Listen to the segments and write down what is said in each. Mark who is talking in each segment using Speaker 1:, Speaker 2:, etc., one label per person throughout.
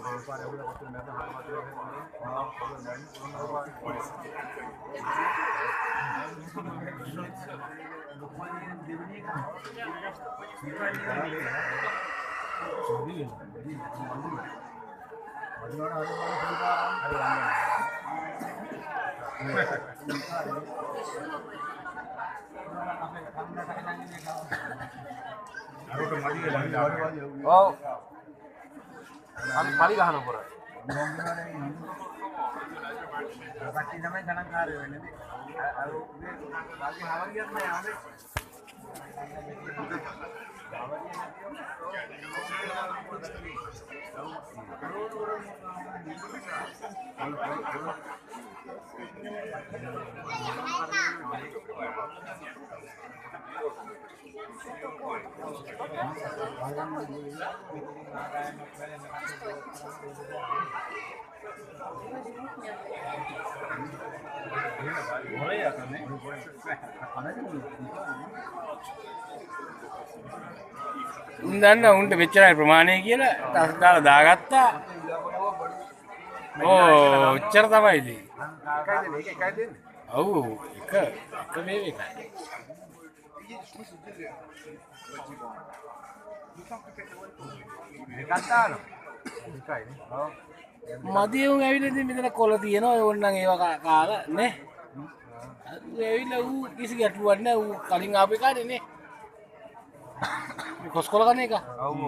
Speaker 1: Oh, paling gak hana pura. Pasti namanya jangan kari ini. Lagi hawa lihat nih, ada.
Speaker 2: දන්න උන්ට වෙච්චරයි ප්‍රමාණය කියලා ටස් දාලා දාගත්තා. ඕ ඔච්චර තමයි ඉතින්. ඔව් එක මේ එකයි. මදිය උන් ඇවිල්ලා ඉතින් මෙතන කොළ තියෙනවා ඕන්නම් ඒවා කාලා නේ. ඇවිල්ලා ඌ කිසි ගැටලුවක් නැහැ ඌ කලින් ආපු එකානේ නේ. කොස්කොල කන එක.
Speaker 1: ඔව්.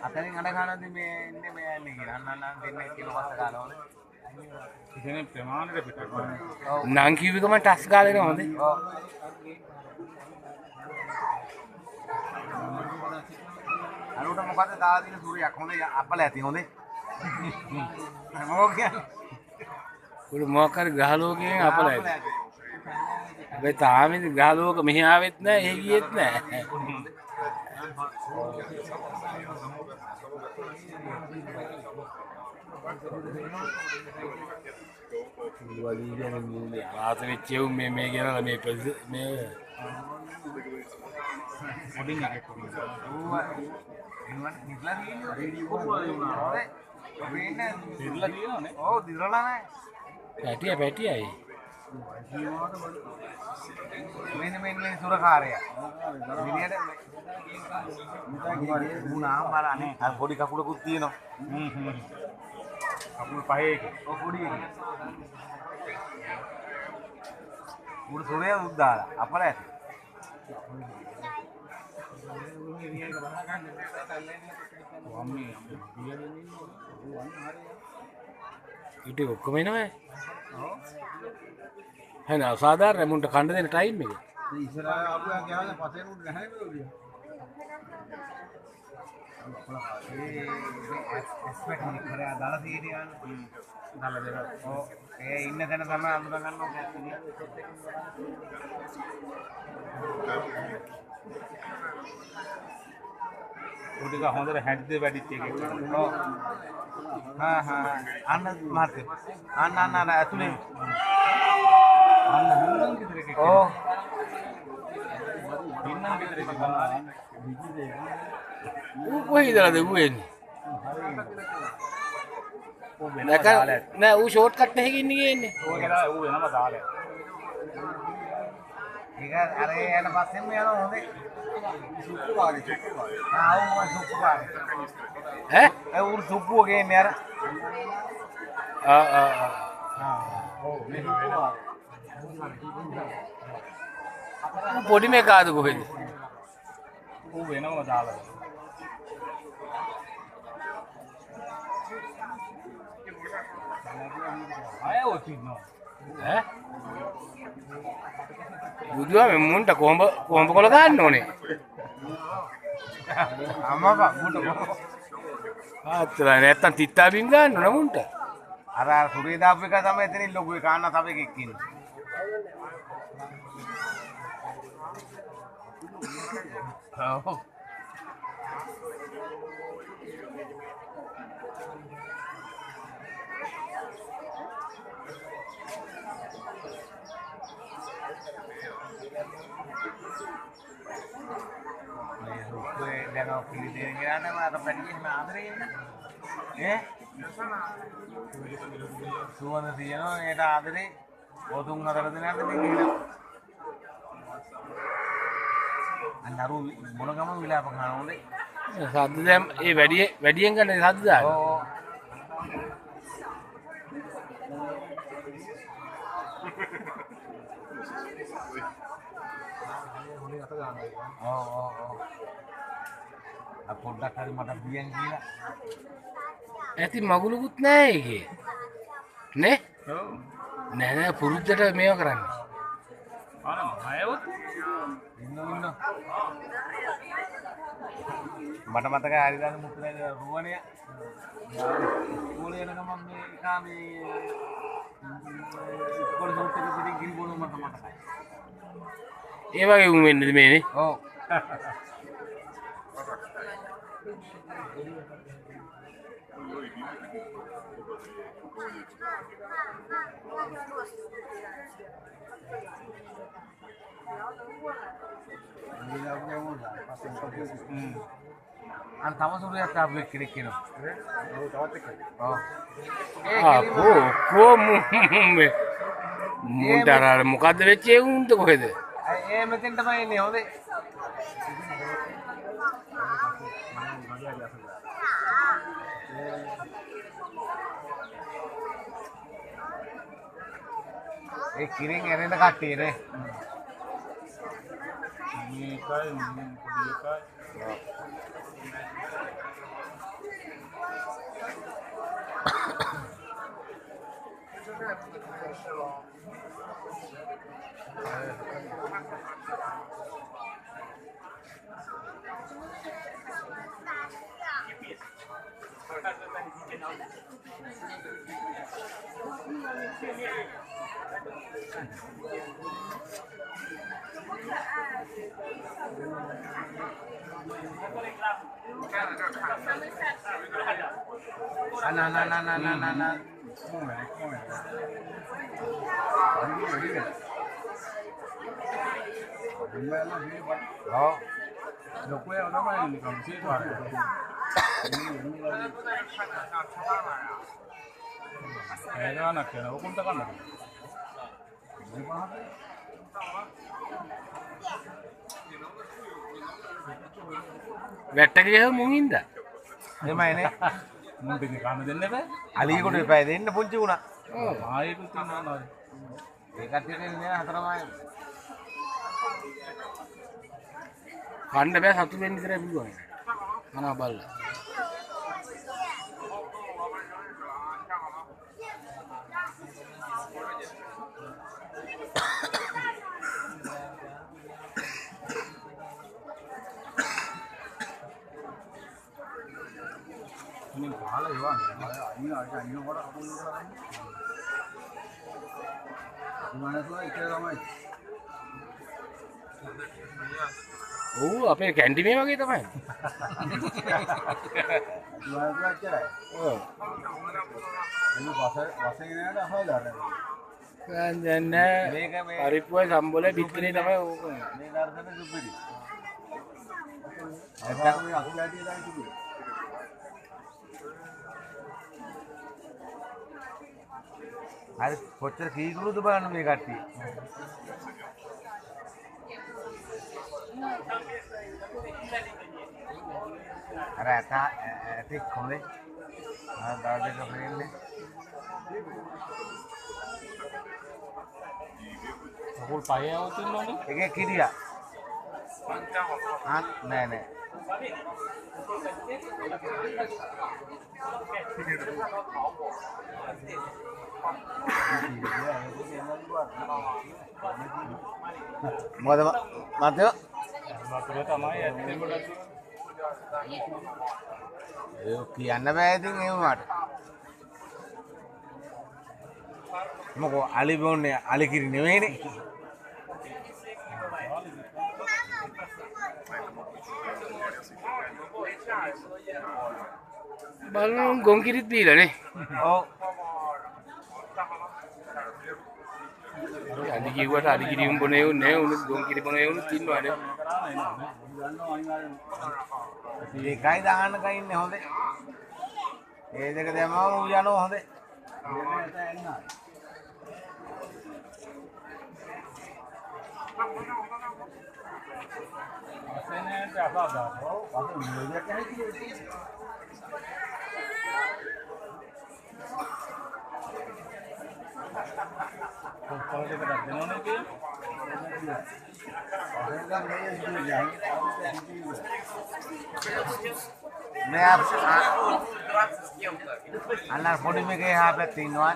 Speaker 1: අතරින් අඩ ගන්නදී මේ ඉන්නේ මේ යන්නේ කියලා. අන්න දෙන්නේ කිලෝ වස්ස ගානවනේ. ඉතින් ප්‍රමාණයට පිටට. ඔව්.
Speaker 2: නම් කිව්ව එකම ටස් ගාලා එනවා හොඳේ.
Speaker 1: ඔව්. අරුට මොකද දාලා දින සූර්යයක් හොඳේ අපල ඇති හොඳේ. මොකෝ කියන්නේ?
Speaker 2: උඩ මොකක් හරි ග්‍රහ ලෝකයෙන් අපල ඇති. හැබැයි තාම ඉතින් ග්‍රහ ලෝක මෙහි ආවෙත් නැහැ, එහෙ ගියෙත් නැහැ. වාත වෙච්ච උන් මේ කියලා මේ
Speaker 1: මොඩින් එකක් කොහොමද? නිස්ලා තියෙන්නේ. නිස්ලා තියෙනවනේ. ඔව් දිරලා නැහැ.
Speaker 2: පැටියයි.
Speaker 1: මෙන්න සුරකාරයා. මිනිහට මුණා මාරනේ. අර පොඩි කකුලකුත් තියෙනවා. කකුල් පහේ එක. ඔව් පොඩි එක. මුළු සොරේ උද්දාලා අපල ඇති.
Speaker 2: ඊට ඔක්කොම එනවා. හන අසාධාරණ මුන්ට කන්න දෙන ටයිම් එක.
Speaker 1: ඉස්සරහා ආපු යා ගියාම පස්සේ නුත් නැහැ නේද? එස්පෙක්ට් කරා දාලා තියෙනවා. දාලා දෙනවා. ඔව් ඒ ඉන්න තැන තමයි අඳුර ගන්න ඕනේ. උඩික හොඳට හැඩ්ද වැඩිච්ච එකක්. ඔව්. අන්න මාත්. අන්න ඇතුලේ. අන්න හින්නම් විතර එකක්. ඔව්. හින්නම් විතර එකක් ගන්නවා.
Speaker 2: ඌ කොහේදද ඌ එන්නේ? නෑ ඌ ෂෝට් කට් එකකින් ඉන්නේ ගියන්නේ.
Speaker 1: ඌ වෙනවා දාලා. ඒක අර යන පස්සෙම යනවා හොඳේ. සුප්පු වාගේ. ඌ සුප්පු වාගේ.
Speaker 2: ඈ?
Speaker 1: ඒ ඌ සුප්පුව ගේන්නේ අර. ඔව් මේ සුප්පු වාගේ.
Speaker 2: ඌ පොඩි මේකාද කොහෙද?
Speaker 1: ඌ වෙනම දාලා. අය ඔතිනෝ.
Speaker 2: ඈ? බුදුහාම මුන්ට කොඹ කොළ ගන්න ඕනේ.
Speaker 1: අම්මා මුන්ට
Speaker 2: ආත්තර නැත්තම් තිත්තා බින් ගන්න ඕන මුන්ට.
Speaker 1: අර සුරේ දාපු එක තමයි එතනින් ලොකු එක ආන්න තව එකක් ඉන්නේ. ඔව්. මේ රුක්කේ දැන් ඔය පිළිදෙන ගියාම අර පැටියෙම ආදරේ ඉන්නේ. සුවඳ තියෙනවා ඒට ආදරේ පොතුන් හතර දෙනාට දෙන්න කියලා. අන්නරු මොන ගම විලාප කරනෝනේ.
Speaker 2: සද්ද දැන් ඒ වැඩියෙන් ගන්න සද්ද දාන්න.
Speaker 1: ඔව්. ඔව්. පොඩ්ඩක් හරි මට බියන් කියලා.
Speaker 2: ඇති මගුලකුත් නෑ ඒකේ. නේ?
Speaker 1: ඔව්.
Speaker 2: නෑ පුරුද්දට මේව කරන්නේ.
Speaker 1: අර මයවත් ඉන්න. මට මතකයි හරිදාන මුත්‍රාගේ රුවණය. ඉස්කෝලේ යන ගමන් මේ එකා මේ ඉස්කෝලේ සෝත් එක පිටින් ගිනි බොන මට මතකයි.
Speaker 2: ඒ වගේ උන් වෙන්නද මේනේ?
Speaker 1: ඔව්. අර තම සුරියක් ආපු කෙනෙක් කියනවා. ඔව් තවත් එක්ක. ඔව්.
Speaker 2: මුන්ටර මොකද්ද වෙච්ච ඒ උන්ට කොහෙද?
Speaker 1: ඒ මෙතෙන් තමයි එන්නේ හොඳේ. ඒ කිරින් එරෙන කට්ටිය නේ. මේකයි පොඩි එකයි. Nah. Oh, lo puedo no me ni con sí Era anak ya, aku punta kan.
Speaker 2: වැට්ට ගියව මුංින්ද?
Speaker 1: එමයනේ.
Speaker 2: මුන් දෙන්නේ කන්න දෙන්න බෑ.
Speaker 1: අලියෙකුට එපා දෙන්න පුංචි උනා.
Speaker 2: ඔව්. ආයෙකුත් ඉන්නවා.
Speaker 1: ඒ කට්ටියට එන්නේ හතරමයි.
Speaker 2: කන්න බෑ සතු වෙන්න විතරයි පුළුවන්. මනවා බල්ලා.
Speaker 1: ini bahala Iwan ini කොට අපුල් කරන්නේ ගමන තුන එක තමයි
Speaker 2: ඔව් අපේ කැන්ටිනේ වගේ තමයි
Speaker 1: ගමන තුන එච්චරයි ඔව් ini වශයෙන් නේද අහලා
Speaker 2: දැන් මේක මේ පරිප්පුවයි සම්බොලේ පිටිනේ තමයි ඕක
Speaker 1: මේ දර්ශන සුපිරි අදට මේ අකුලාටිය දාන්න තිබුණේ හරි කොච්චර කීකරුද බලන්න මේ කට්ටිය. අර ඇටි කොලේ දාඩේක ෆ්‍රෙන්ඩ්
Speaker 2: අකුල් පහේ આવුත් ඉන්නවනේ.
Speaker 1: එකේ කිරියා. නෑ. මොකද මතය
Speaker 2: වතුර තමයි ඇත්තේ ගොඩක්
Speaker 1: ඒ කියන්න බෑ ඉතින් ඒ වුණාට මොකෝ අලි බොන්නේ අලි කිරි නෙවෙයිනේ
Speaker 2: බලන්න ගොන් කිරිත් දීලානේ.
Speaker 1: ඔව්.
Speaker 2: අදි කිව්වට අදි කිරිම් බොනේ උන්නේ උණු ගොන් කිරි බොනේ උණු තින්නවනේ.
Speaker 1: ඒකයි දාන්නකයි ඉන්නේ හොඳේ. ඒ දෙක දැම්මම ඌ යනවා හොඳේ. අන්න පොඩි මේකේ හා පැත්තේ ඉන්නවා.